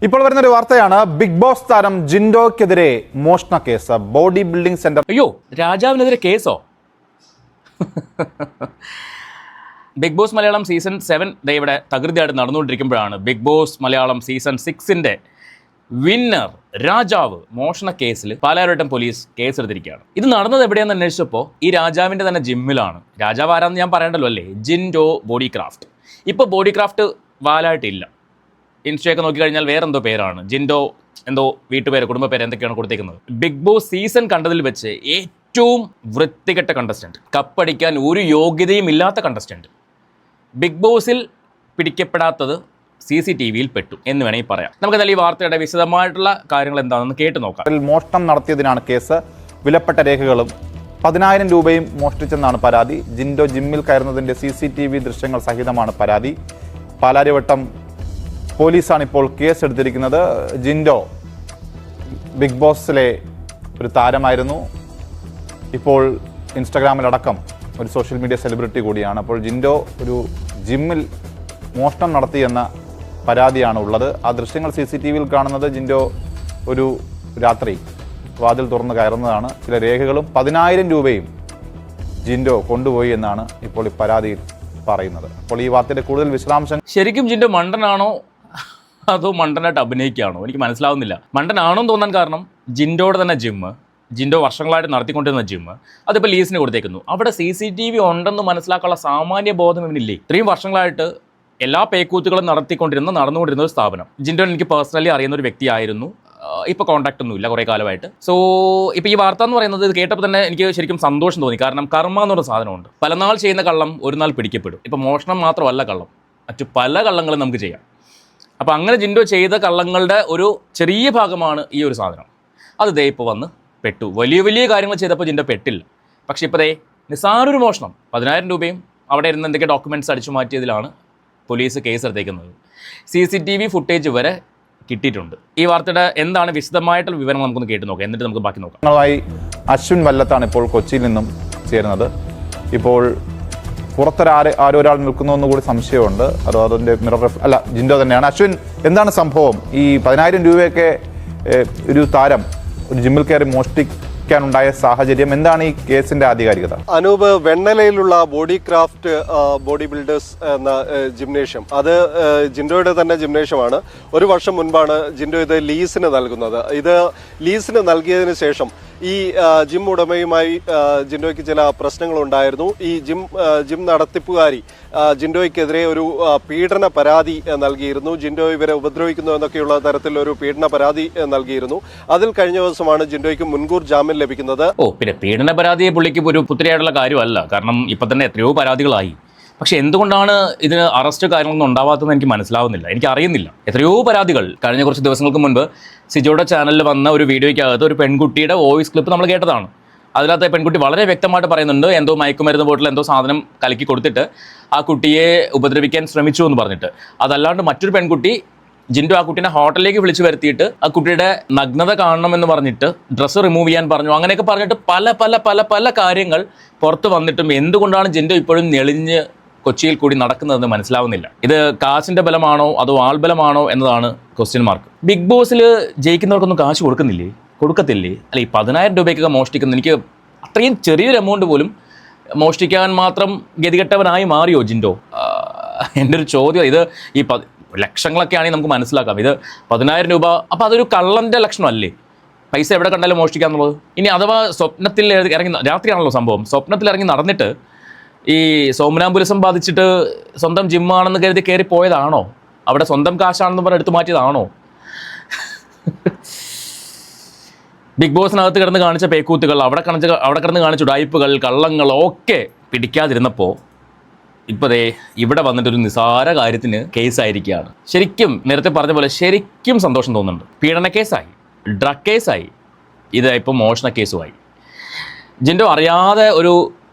ഇപ്പോൾ വരുന്നൊരു വാർത്തയാണ്. ബിഗ് ബോസ് താരം ജിൻഡോയ്ക്കെതിരെ മോഷണ കേസ്. Body building centre. അയ്യോ, രാജാവിനെതിരെ കേസോ? ബിഗ് ബോസ് മലയാളം സീസൺ 7 ഇവിടെ തകൃതിയായിട്ട് നടന്നുകൊണ്ടിരിക്കുമ്പോഴാണ് Big Boss Malayalam season 6 winner രാജാവ് മോഷണ കേസിൽ പാലാരിവട്ടം പോലീസ് കേസെടുത്തിരിക്കുകയാണ്. ഇത് നടന്നത് എവിടെയാണെന്ന് അന്വേഷിച്ചപ്പോൾ ഈ രാജാവിൻ്റെ തന്നെ ജിമ്മിലാണ്. രാജാവ് ആരാന്ന് ഞാൻ പറയണ്ടല്ലോ അല്ലേ, ജിൻഡോ ബോഡി ക്രാഫ്റ്റ്. ഇപ്പോൾ ബോഡി ക്രാഫ്റ്റ് വാലായിട്ടില്ല. ഇൻസ്റ്റയൊക്കെ നോക്കിക്കഴിഞ്ഞാൽ വേറെ എന്തോ പേരാണ്, ജിൻഡോ എന്തോ വീട്ടുപേര് കുടുംബ പേര് എന്തൊക്കെയാണ് കൊടുത്തേക്കുന്നത്. ബിഗ് ബോസ് സീസൺ കണ്ടതിൽ വെച്ച് ഏറ്റവും വൃത്തികെട്ട കണ്ടസ്റ്റൻറ്റ്, കപ്പടിക്കാൻ ഒരു യോഗ്യതയും ഇല്ലാത്ത കണ്ടസ്റ്റൻറ്റ്. ബിഗ് ബോസിൽ പിടിക്കപ്പെടാത്തത് CCTVയിൽ പെട്ടു എന്ന് വേണമെങ്കിൽ പറയാം. നമുക്ക് എന്തായാലും ഈ വാർത്തയുടെ വിശദമായിട്ടുള്ള കാര്യങ്ങൾ എന്താണെന്ന് കേട്ട് നോക്കാം. മോഷണം നടത്തിയതിനാണ് കേസ്. വിലപ്പെട്ട രേഖകളും 10,000 രൂപയും മോഷ്ടിച്ചെന്നാണ് പരാതി. ജിൻഡോ ജിമ്മിൽ കയറുന്നതിൻ്റെ CCTV ദൃശ്യങ്ങൾ സഹിതമാണ് പരാതി. പാലാരിവട്ടം പോലീസാണ് ഇപ്പോൾ കേസെടുത്തിരിക്കുന്നത്. ജിൻഡോ ബിഗ് ബോസിലെ ഒരു താരമായിരുന്നു. ഇപ്പോൾ ഇൻസ്റ്റഗ്രാമിലടക്കം ഒരു സോഷ്യൽ മീഡിയ സെലിബ്രിറ്റി കൂടിയാണ്. അപ്പോൾ ജിൻഡോ ഒരു ജിമ്മിൽ മോഷണം നടത്തിയെന്ന പരാതിയാണ് ഉള്ളത്. ആ ദൃശ്യങ്ങൾ CCTVയിൽ കാണുന്നത് ജിൻഡോ ഒരു രാത്രി വാതിൽ തുറന്ന് കയറുന്നതാണ്. ചില രേഖകളും 10,000 രൂപയും ജിൻഡോ കൊണ്ടുപോയി എന്നാണ് ഇപ്പോൾ ഈ പരാതിയിൽ പറയുന്നത്. അപ്പോൾ ഈ വാർത്തയുടെ കൂടുതൽ വിശദാംശങ്ങൾ. ശരിക്കും ജിൻഡോ മണ്ടനാണോ അതോ മണ്ടനായിട്ട് അഭിനയിക്കുകയാണോ എനിക്ക് മനസ്സിലാവുന്നില്ല. മണ്ടനാണോന്ന് തോന്നാൻ കാരണം ജിൻഡോയുടെ തന്നെ ജിമ്മ്, ജിൻഡോ വർഷങ്ങളായിട്ട് നടത്തിക്കൊണ്ടിരുന്ന ജിമ്മ്, അതിപ്പോൾ ലീസിന് കൊടുത്തേക്കുന്നു. അവിടെ CCTV ഉണ്ടെന്ന് മനസ്സിലാക്കാനുള്ള സാമാന്യ ബോധം ഇവനില്ലേ? ഇത്രയും വർഷങ്ങളായിട്ട് എല്ലാ പേക്കൂത്തുകളും നടന്നുകൊണ്ടിരുന്ന ഒരു സ്ഥാപനം. ജിൻഡോ എനിക്ക് പേഴ്സണലി അറിയുന്ന ഒരു വ്യക്തിയായിരുന്നു. ഇപ്പോൾ കോൺടാക്റ്റ് ഒന്നുമില്ല കുറേ കാലമായിട്ട്. സോ ഇപ്പോൾ ഈ വാർത്ത എന്ന് പറയുന്നത് ഇത് കേട്ടപ്പോൾ തന്നെ എനിക്ക് ശരിക്കും സന്തോഷം തോന്നി. കാരണം കർമ്മ എന്നൊരു സാധനമുണ്ട്. പല നാൾ ചെയ്യുന്ന കള്ളം ഒരു നാൾ പിടിക്കപ്പെടും. ഇപ്പോൾ മോഷണം മാത്രമല്ല കള്ളം, മറ്റു പല കള്ളങ്ങളും നമുക്ക് ചെയ്യാം. അപ്പോൾ അങ്ങനെ ജിൻഡോ ചെയ്ത കള്ളങ്ങളുടെ ഒരു ചെറിയ ഭാഗമാണ് ഈ ഒരു സാധനം. അത് ദേ ഇപ്പോൾ വന്ന് പെട്ടു. വലിയ വലിയ കാര്യങ്ങൾ ചെയ്തപ്പോൾ ജിൻഡോ പെട്ടില്ല. പക്ഷേ ഇപ്പോൾ ദേ നിസ്സാരൊരു മോഷണം 10,000 രൂപയും അവിടെ ഇരുന്ന് എന്തൊക്കെ ഡോക്യുമെൻറ്റ്സ് അടിച്ചു മാറ്റിയതിലാണ് പോലീസ് കേസെടുത്തേക്കുന്നത്. CCTV ഫുട്ടേജ് വരെ കിട്ടിയിട്ടുണ്ട്. ഈ വാർത്തയുടെ എന്താണ് വിശദമായിട്ടുള്ള വിവരം നമുക്കൊന്ന് കേട്ട് നോക്കാം, എന്നിട്ട് നമുക്ക് ബാക്കി നോക്കാം. അശ്വിൻ വല്ലത്താണ് ഇപ്പോൾ കൊച്ചിയിൽ നിന്നും ചേരുന്നത്. ഇപ്പോൾ പുറത്തൊരാൾ നിൽക്കുന്നു കൂടി സംശയമുണ്ട്. അതോ അതിൻ്റെ അല്ല, ജിൻഡോ തന്നെയാണ്. അശ്വിൻ, എന്താണ് സംഭവം? ഈ 10,000 രൂപയൊക്കെ ഒരു താരം ഒരു ജിമ്മിൽ കയറി മോഷ്ടിക്കാനുണ്ടായ സാഹചര്യം എന്താണ്? ഈ കേസിന്റെ ആധികാരികത. അനൂപ്, വെണ്ണലയിലുള്ള ബോഡി ക്രാഫ്റ്റ് ബോഡി ബിൽഡേഴ്സ് എന്ന ജിംനേഷ്യം, അത് ജിൻഡോയുടെ തന്നെ ജിംനേഷ്യമാണ്. ഒരു വർഷം മുൻപാണ് ജിൻഡോ ഇത് ലീസിന് നൽകുന്നത്. ഇത് ലീസിന് നൽകിയതിന് ശേഷം ഈ ജിം ഉടമയുമായി ജിൻഡോയ്ക്ക് ചില പ്രശ്നങ്ങളുണ്ടായിരുന്നു. ഈ ജിം നടത്തിപ്പുകാരി ജിൻഡോയ്ക്കെതിരെ ഒരു പീഡന പരാതി നൽകിയിരുന്നു. ജിൻഡോ ഇവരെ ഉപദ്രവിക്കുന്നു എന്നൊക്കെയുള്ള തരത്തിലൊരു പീഡന പരാതി നൽകിയിരുന്നു. അതിൽ കഴിഞ്ഞ ദിവസമാണ് ജിൻഡോയ്ക്ക് മുൻകൂർ ജാമ്യം ലഭിക്കുന്നത്. പിന്നെ പീഡന പരാതിയെ പുള്ളിക്ക് ഒരു പുത്രിയായിട്ടുള്ള കാര്യമല്ല. കാരണം ഇപ്പം തന്നെ എത്രയോ പരാതികളായി. പക്ഷെ എന്തുകൊണ്ടാണ് ഇതിന് അറസ്റ്റ് കാര്യങ്ങളൊന്നും ഉണ്ടാവാത്തതെന്ന് എനിക്ക് മനസ്സിലാവുന്നില്ല, എനിക്ക് അറിയുന്നില്ല. എത്രയോ പരാതികൾ. കഴിഞ്ഞ കുറച്ച് ദിവസങ്ങൾക്ക് മുൻപ് സിജോയുടെ ചാനലിൽ വന്ന ഒരു വീഡിയോയ്ക്കകത്ത് ഒരു പെൺകുട്ടിയുടെ വോയിസ് ക്ലിപ്പ് നമ്മൾ കേട്ടതാണ്. അതിനകത്ത് പെൺകുട്ടി വളരെ വ്യക്തമായിട്ട് പറയുന്നുണ്ട്, എന്തോ മയക്കുമരുന്ന് ബോട്ടിൽ എന്തോ സാധനം കലക്കി കൊടുത്തിട്ട് ആ കുട്ടിയെ ഉപദ്രവിക്കാൻ ശ്രമിച്ചു എന്ന് പറഞ്ഞിട്ട്. അതല്ലാണ്ട് മറ്റൊരു പെൺകുട്ടി ജിൻഡോ ആ കുട്ടീനെ ഹോട്ടലിലേക്ക് വിളിച്ചു വരുത്തിയിട്ട് ആ കുട്ടിയുടെ നഗ്നത കാണണമെന്ന് പറഞ്ഞിട്ട് ഡ്രസ്സ് റിമൂവ് ചെയ്യാൻ പറഞ്ഞു. അങ്ങനെയൊക്കെ പറഞ്ഞിട്ട് പല പല പല പല കാര്യങ്ങൾ പുറത്ത് വന്നിട്ടും എന്തുകൊണ്ടാണ് ജിൻഡോ ഇപ്പോഴും നെളിഞ്ഞ് കൊച്ചിയിൽ കൂടി നടക്കുന്നതെന്ന് മനസ്സിലാവുന്നില്ല. ഇത് കാശിൻ്റെ ബലമാണോ അതോ ആൾബലമാണോ എന്നതാണ് ക്വസ്റ്റ്യൻ മാർക്ക്. ബിഗ് ബോസിൽ ജയിക്കുന്നവർക്കൊന്നും കാശ് കൊടുക്കത്തില്ലേ? അല്ല, ഈ 10,000 രൂപയ്ക്കൊക്കെ മോഷ്ടിക്കുന്ന, എനിക്ക് അത്രയും ചെറിയൊരു എമൗണ്ട് പോലും മോഷ്ടിക്കാൻ മാത്രം ഗതികെട്ടവനായി മാറിയോ ജിൻഡോ? എൻ്റെ ഒരു ചോദ്യം. ഇത് ഈ ലക്ഷങ്ങളൊക്കെ ആണെങ്കിൽ നമുക്ക് മനസ്സിലാക്കാം. ഇത് 10,000 രൂപ, അപ്പോൾ അതൊരു കള്ളൻ്റെ ലക്ഷണമല്ലേ? പൈസ എവിടെ കണ്ടാലും മോഷ്ടിക്കാന്നുള്ളത്. ഇനി അഥവാ സ്വപ്നത്തിൽ ഇറങ്ങി, രാത്രിയാണല്ലോ സംഭവം, സ്വപ്നത്തിൽ ഇറങ്ങി നടന്നിട്ട് ഈ സോമനാംബുലിസം ബാധിച്ചിട്ട് സ്വന്തം ജിമ്മാണെന്ന് കരുതി കയറി പോയതാണോ? അവിടെ സ്വന്തം കാശാണെന്ന് പറഞ്ഞ് എടുത്തു മാറ്റിയതാണോ? ബിഗ് ബോസിനകത്ത് കിടന്ന് കാണിച്ച പേക്കൂത്തുകൾ, അവിടെ കിടന്ന് കാണിച്ച ഉടായ്പകൾ, കള്ളങ്ങളൊക്കെ പിടിക്കാതിരുന്നപ്പോൾ ഇപ്പോൾ ദേ ഇവിടെ വന്നിട്ടൊരു നിസാര കാര്യത്തിന് കേസായിരിക്കുകയാണ്. ശരിക്കും നേരത്തെ പറഞ്ഞ പോലെ ശരിക്കും സന്തോഷം തോന്നുന്നുണ്ട്. പീഡന കേസായി, ഡ്രഗ് കേസായി, ഇത് ഇപ്പോൾ മോഷണ കേസുമായി. ജിൻഡോ അറിയാതെ ഒരു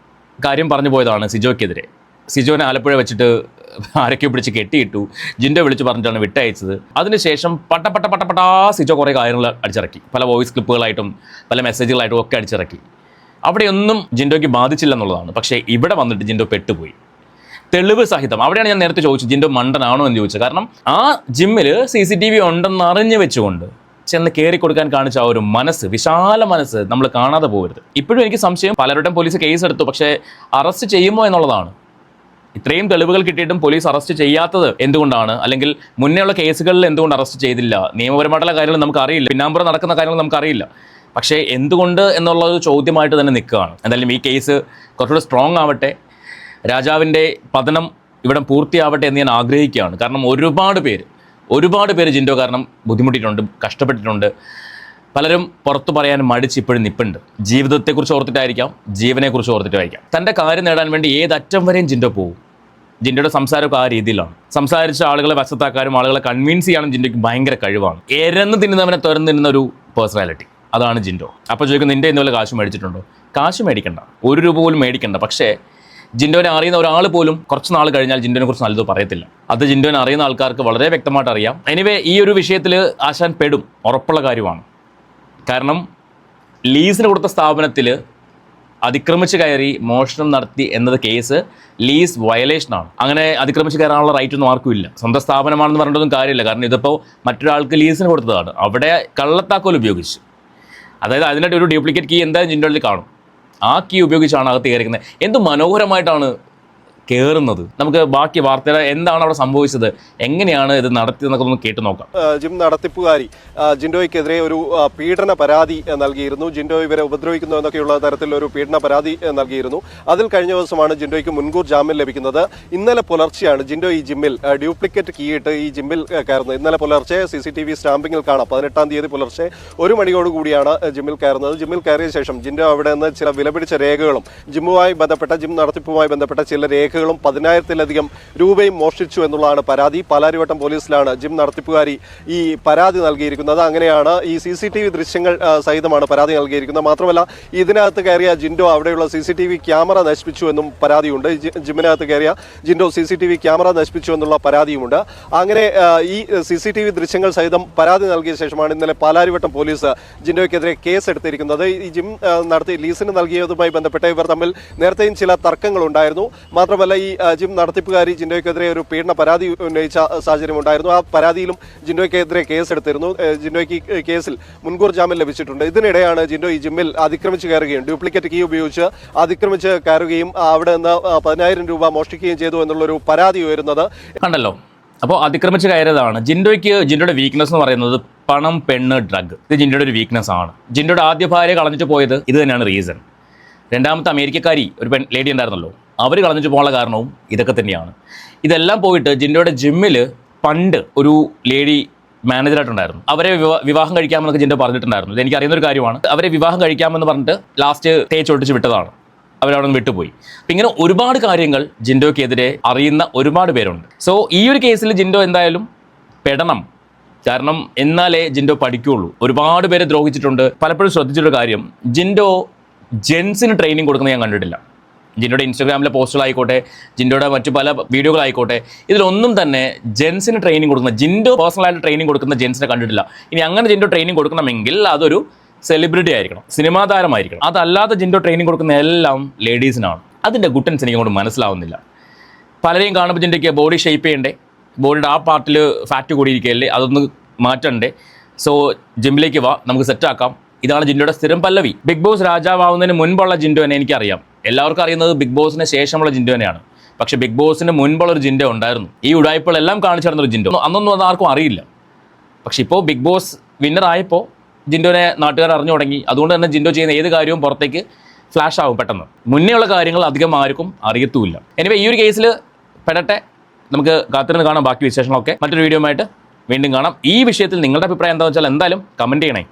കാര്യം പറഞ്ഞു പോയതാണ് സിജോയ്ക്കെതിരെ. സിജോനെ ആലപ്പുഴ വെച്ചിട്ട് ആരൊക്കെ പിടിച്ച് കെട്ടിയിട്ടു. ജിൻഡോ വിളിച്ച് പറഞ്ഞിട്ടാണ് വിട്ടയച്ചത്. അതിനുശേഷം പട്ട സിജോ കുറേ കാര്യങ്ങൾ അടിച്ചിറക്കി. പല വോയിസ് ക്ലിപ്പുകളായിട്ടും പല മെസ്സേജുകളായിട്ടും ഒക്കെ അടിച്ചിറക്കി. അവിടെയൊന്നും ജിൻഡോയ്ക്ക് ബാധിച്ചില്ല എന്നുള്ളതാണ്. പക്ഷേ ഇവിടെ വന്നിട്ട് ജിൻഡോ പെട്ടുപോയി. തെളിവ് സഹിതം. അവിടെയാണ് ഞാൻ നേരത്തെ ചോദിച്ചത് ജിൻഡോ മണ്ടനാണോ എന്ന് ചോദിച്ചത്. കാരണം ആ ജിമ്മിൽ CCTV ഉണ്ടെന്ന് അറിഞ്ഞു വെച്ചുകൊണ്ട് ചെന്ന് കയറി കൊടുക്കാൻ കാണിച്ച ആ ഒരു മനസ്സ്, വിശാല മനസ്സ് നമ്മൾ കാണാതെ പോകരുത്. ഇപ്പോഴും എനിക്ക് സംശയം, പലരുടെയും പോലീസ് കേസ് എടുത്തു, പക്ഷേ അറസ്റ്റ് ചെയ്യുമോ എന്നുള്ളതാണ്. ഇത്രയും തെളിവുകൾ കിട്ടിയിട്ടും പോലീസ് അറസ്റ്റ് ചെയ്യാത്തത് എന്തുകൊണ്ടാണ്? അല്ലെങ്കിൽ മുന്നേയുള്ള കേസുകളിൽ എന്തുകൊണ്ട് അറസ്റ്റ് ചെയ്തില്ല? നിയമപരമായിട്ടുള്ള കാര്യങ്ങൾ നമുക്കറിയില്ല, പിന്നാമ്പുറം നടക്കുന്ന കാര്യങ്ങൾ നമുക്കറിയില്ല. പക്ഷേ എന്തുകൊണ്ട് എന്നുള്ള ഒരു ചോദ്യമായിട്ട് തന്നെ നിൽക്കുകയാണ്. എന്തായാലും ഈ കേസ് കുറച്ചുകൂടെ സ്ട്രോങ് ആവട്ടെ, രാജാവിൻ്റെ പതനം ഇവിടെ പൂർത്തിയാവട്ടെ എന്ന് ഞാൻ ആഗ്രഹിക്കുകയാണ്. കാരണം ഒരുപാട് പേര് ജിൻഡോ കാരണം ബുദ്ധിമുട്ടിയിട്ടുണ്ട്, കഷ്ടപ്പെട്ടിട്ടുണ്ട്. പലരും പുറത്തു പറയാൻ മടിച്ച് ഇപ്പോഴും നിൽപ്പുണ്ട്. ജീവിതത്തെക്കുറിച്ച് ഓർത്തിട്ടായിരിക്കാം, ജീവനെക്കുറിച്ച് ഓർത്തിട്ടായിരിക്കാം. തൻ്റെ കാര്യം നേടാൻ വേണ്ടി ഏതറ്റം വരെയും ജിൻഡോ പോകും. ജിൻഡോയുടെ സംസാരമൊക്കെ ആ രീതിയിലാണ്. സംസാരിച്ച ആളുകളെ വശത്താക്കാനും ആളുകളെ കൺവിൻസ് ചെയ്യാനും ജിൻഡോയ്ക്ക് ഭയങ്കര കഴിവാണ്. എരന്ന് തിന്നുന്നവനെ തുറന്ന് തിന്നുന്ന ഒരു പേഴ്സണാലിറ്റി, അതാണ് ജിൻഡോ. അപ്പോൾ ചോദിക്കും, നിൻ്റെ ഇന്നുപോലെ കാശ് മേടിച്ചിട്ടുണ്ടോ? കാശ് മേടിക്കണ്ട, 1 രൂപ പോലും മേടിക്കണ്ട. പക്ഷേ ജിൻഡോനെ അറിയുന്ന ഒരാൾ പോലും കുറച്ച് നാൾ കഴിഞ്ഞാൽ ജിൻഡോനെ കുറിച്ച് നല്ലത് പറയത്തില്ല. അത് ജിൻഡോനെ അറിയുന്ന ആൾക്കാർക്ക് വളരെ വ്യക്തമായിട്ട് അറിയാം. എനിവേ, ഈ ഒരു വിഷയത്തിൽ ആശാൻ പെടും, ഉറപ്പുള്ള കാര്യമാണ്. കാരണം ലീസിന് കൊടുത്ത സ്ഥാപനത്തിൽ അതിക്രമിച്ച് കയറി മോഷണം നടത്തി എന്നത് കേസ് ലീസ് വയലേഷനാണ്. അങ്ങനെ അതിക്രമിച്ച് കയറാനുള്ള റൈറ്റ് ഒന്നും ആർക്കും ഇല്ല. സ്വന്തം സ്ഥാപനമാണെന്ന് പറഞ്ഞിട്ടൊന്നും കാര്യമില്ല. കാരണം ഇതിപ്പോൾ മറ്റൊരാൾക്ക് ലീസിന് കൊടുത്തതാണ്. അവിടെ കള്ളത്താക്കോൽ ഉപയോഗിച്ച്, അതായത് അതിനായിട്ട് ഒരു ഡ്യൂപ്ലിക്കേറ്റ് കീ എന്തായാലും ജിൻഡോയിൽ കാണും. ആ കീ ഉപയോഗിച്ചാണ് അകത്ത് കയറിക്കുന്നത്. എന്ത് മനോഹരമായിട്ടാണ് കയറുന്നത്. നമുക്ക് ബാക്കി വാർത്തയുടെ എന്താണ് അവിടെ സംഭവിച്ചത്, എങ്ങനെയാണ് ഇത് നടത്തിയതെന്നൊക്കെ ഒന്ന് കേട്ട് നോക്കാം. ജിം നടത്തിപ്പുകാരി ജിൻഡോയ്ക്കെതിരെ ഒരു പീഡന പരാതി നൽകിയിരുന്നു. ജിൻഡോ ഇവരെ ഉപദ്രവിക്കുന്നു എന്നൊക്കെയുള്ള തരത്തിലൊരു പീഡന പരാതി നൽകിയിരുന്നു. അതിൽ കഴിഞ്ഞ ദിവസമാണ് ജിൻഡോയ്ക്ക് മുൻകൂർ ജാമ്യം ലഭിക്കുന്നത്. ഇന്നലെ പുലർച്ചെയാണ് ജിൻഡോ ഈ ജിമ്മിൽ ഡ്യൂപ്ലിക്കേറ്റ് കീ ഇട്ട് ഈ ജിമ്മിൽ കയറുന്നത്. ഇന്നലെ പുലർച്ചെ CCTV സ്റ്റാമ്പിങ്ങിൽ കാണാം. 18-ാം തീയതി പുലർച്ചെ 1 മണിയോടുകൂടിയാണ് ജിമ്മിൽ കയറുന്നത്. ജിമ്മിൽ കയറിയ ശേഷം ജിൻഡോ അവിടെ നിന്ന് ചില വിലപിടിച്ച രേഖകളും ജിമ്മുമായി ബന്ധപ്പെട്ട, ജിം നടത്തിപ്പുമായി ബന്ധപ്പെട്ട ചില രേഖകളും 10,000-ലധികം രൂപയും മോഷ്ടിച്ചു എന്നുള്ളതാണ് പരാതി. പാലാരിവട്ടം പോലീസിലാണ് ജിം നടത്തിപ്പുകാരി ഈ പരാതി നൽകിയിരിക്കുന്നത്. അങ്ങനെയാണ് ഈ CCTV ദൃശ്യങ്ങൾ സഹിതമാണ് പരാതി നൽകിയിരിക്കുന്നത്. മാത്രമല്ല, ഇതിനകത്ത് കയറിയ ജിൻഡോ അവിടെയുള്ള CCTV ക്യാമറ നശിപ്പിച്ചു എന്നും പരാതിയുണ്ട്. ജിമ്മിനകത്ത് കയറിയ ജിൻഡോ CCTV ക്യാമറ നശിപ്പിച്ചു എന്നുള്ള പരാതിയുമുണ്ട്. അങ്ങനെ ഈ CCTV ദൃശ്യങ്ങൾ സഹിതം പരാതി നൽകിയ ശേഷമാണ് ഇന്നലെ പാലാരിവട്ടം പോലീസ് ജിൻഡോയ്ക്കെതിരെ കേസ് എടുത്തിരിക്കുന്നത്. ഈ ജിം നടത്തി ലീസിന് നൽകിയതുമായി ബന്ധപ്പെട്ട് ഇവർ തമ്മിൽ നേരത്തെയും ചില തർക്കങ്ങളുണ്ടായിരുന്നു. മാത്രമല്ല, ഈ ജിം നടത്തിപ്പുകാരി ജിൻഡോയ്ക്കെതിരെ ഒരു പീഡന പരാതി ഉന്നയിച്ച സാഹചര്യം ഉണ്ടായിരുന്നു. ആ പരാതിയിലും ജിൻഡോയ്ക്കെതിരെ കേസെടുത്തിരുന്നു. ജിൻഡോയ്ക്ക് കേസിൽ മുൻകൂർ ജാമ്യം ലഭിച്ചിട്ടുണ്ട്. ഇതിനിടെയാണ് ജിൻഡോ ഈ ജിമ്മിൽ അതിക്രമിച്ച് കയറുകയും ഡ്യൂപ്ലിക്കേറ്റ് കീ ഉപയോഗിച്ച് അതിക്രമിച്ച് കയറുകയും അവിടെ നിന്ന് 10,000 രൂപ മോഷ്ടിക്കുകയും ചെയ്തു എന്നുള്ളൊരു പരാതി ഉയരുന്നത് കണ്ടല്ലോ. അപ്പോൾ അതിക്രമിച്ച് കയറിയതാണ്. ജിൻഡോയുടെ വീക്ക്നെസ് എന്ന് പറയുന്നത് പണം, പെണ്ണ്, ഡ്രഗ്. ഇത് ജിൻഡോയുടെ ഒരു വീക്ക്നെസ് ആണ്. ജിൻഡോയുടെ ആദ്യ ഭാര്യ കളഞ്ഞിട്ട് പോയത് ഇത് തന്നെയാണ് റീസൺ. രണ്ടാമത്തെ അമേരിക്കക്കാരി ഒരു ലേഡി ഉണ്ടായിരുന്നല്ലോ, അവർ കളഞ്ഞിട്ട് പോകാനുള്ള കാരണവും ഇതൊക്കെ തന്നെയാണ്. ഇതെല്ലാം പോയിട്ട് ജിൻഡോയുടെ ജിമ്മിൽ പണ്ട് ഒരു ലേഡി മാനേജറായിട്ടുണ്ടായിരുന്നു. അവരെ വിവാഹം കഴിക്കാമെന്നൊക്കെ ജിൻഡോ പറഞ്ഞിട്ടുണ്ടായിരുന്നു. ഇത് എനിക്ക് അറിയുന്നൊരു കാര്യമാണ്. അവരെ വിവാഹം കഴിക്കാമെന്ന് പറഞ്ഞിട്ട് ലാസ്റ്റ് തേച്ചൊട്ടിച്ച് വിട്ടതാണ്. അവരവിടെ നിന്ന് വിട്ടുപോയി. അപ്പം ഇങ്ങനെ ഒരുപാട് കാര്യങ്ങൾ ജിൻഡോയ്ക്കെതിരെ അറിയുന്ന ഒരുപാട് പേരുണ്ട്. സോ ഈ ഒരു കേസിൽ ജിൻഡോ എന്തായാലും പെടണം. കാരണം എന്നാലേ ജിൻഡോ പഠിക്കുകയുള്ളൂ. ഒരുപാട് പേരെ ദ്രോഹിച്ചിട്ടുണ്ട്. പലപ്പോഴും ശ്രദ്ധിച്ചൊരു കാര്യം, ജിൻഡോ ജെൻസിന് ട്രെയിനിങ് കൊടുക്കുന്നത് ഞാൻ കണ്ടിട്ടില്ല. ജിൻഡോയുടെ ഇൻസ്റ്റാഗ്രാമിലെ പോസ്റ്റുകളായിക്കോട്ടെ, ജിൻഡോയുടെ മറ്റു പല വീഡിയോകളായിക്കോട്ടെ, ഇതിലൊന്നും തന്നെ ജെൻസിന് ട്രെയിനിങ് കൊടുക്കുന്ന, ജിൻഡോ പേഴ്സണലായിട്ട് ട്രെയിനിങ് കൊടുക്കുന്ന ജെൻസിനെ കണ്ടിട്ടില്ല. ഇനി അങ്ങനെ ജിൻഡോ ട്രെയിനിങ് കൊടുക്കണമെങ്കിൽ അതൊരു സെലിബ്രിറ്റി ആയിരിക്കണം, സിനിമാ താരമായിരിക്കണം. അതല്ലാതെ ജിൻഡോ ട്രെയിനിങ് കൊടുക്കുന്ന എല്ലാം ലേഡീസിനാണ്. അതിൻ്റെ ഗുട്ടൻസ് എനിക്ക് അങ്ങോട്ട് മനസ്സിലാവുന്നില്ല. പലരെയും കാണുമ്പോൾ ജിൻഡോയ്ക്ക് ബോഡി ഷേപ്പ് ചെയ്യണ്ടേ, ബോഡിയുടെ ആ പാർട്ടിൽ ഫാറ്റ് കൂടിയിരിക്കുകയല്ലേ, അതൊന്ന് മാറ്റണ്ടേ. സോ ജിമ്മിലേക്ക് വാ, നമുക്ക് സെറ്റാക്കാം. ഇതാണ് ജിൻഡോയുടെ സ്ഥിരം പല്ലവി. ബിഗ് ബോസ് രാജാവാവുന്നതിന് മുൻപുള്ള ജിൻഡോനെ എനിക്കറിയാം. എല്ലാവർക്കും അറിയുന്നത് ബിഗ് ബോസിന് ശേഷമുള്ള ജിൻഡോനെയാണ്. പക്ഷേ ബിഗ് ബോസിന് മുൻപുള്ള ഒരു ജിൻഡോ ഉണ്ടായിരുന്നു. ഈ ഉടായ്പകളെല്ലാം കാണിച്ചു നടന്നൊരു ജിൻഡോ. അന്നൊന്നും അത് ആർക്കും അറിയില്ല. പക്ഷെ ഇപ്പോൾ ബിഗ് ബോസ് വിന്നർ ആയപ്പോൾ ജിൻഡോനെ നാട്ടുകാർ അറിഞ്ഞു തുടങ്ങി. അതുകൊണ്ട് തന്നെ ജിൻഡോ ചെയ്യുന്ന ഏത് കാര്യവും പുറത്തേക്ക് ഫ്ലാഷ് ആവും പെട്ടെന്ന്. മുന്നേ ഉള്ള കാര്യങ്ങൾ അധികം ആർക്കും അറിയത്തുമില്ല. എനിവേ, ഈ ഒരു കേസിൽ പെടട്ടെ. നമുക്ക് കാത്തിരുന്ന് കാണാം ബാക്കി വിശേഷങ്ങളൊക്കെ. മറ്റൊരു വീഡിയോ ആയിട്ട് വീണ്ടും കാണാം. ഈ വിഷയത്തിൽ നിങ്ങളുടെ അഭിപ്രായം എന്താണെന്ന് വെച്ചാൽ എന്തായാലും കമൻറ്റ് ചെയ്യണേ.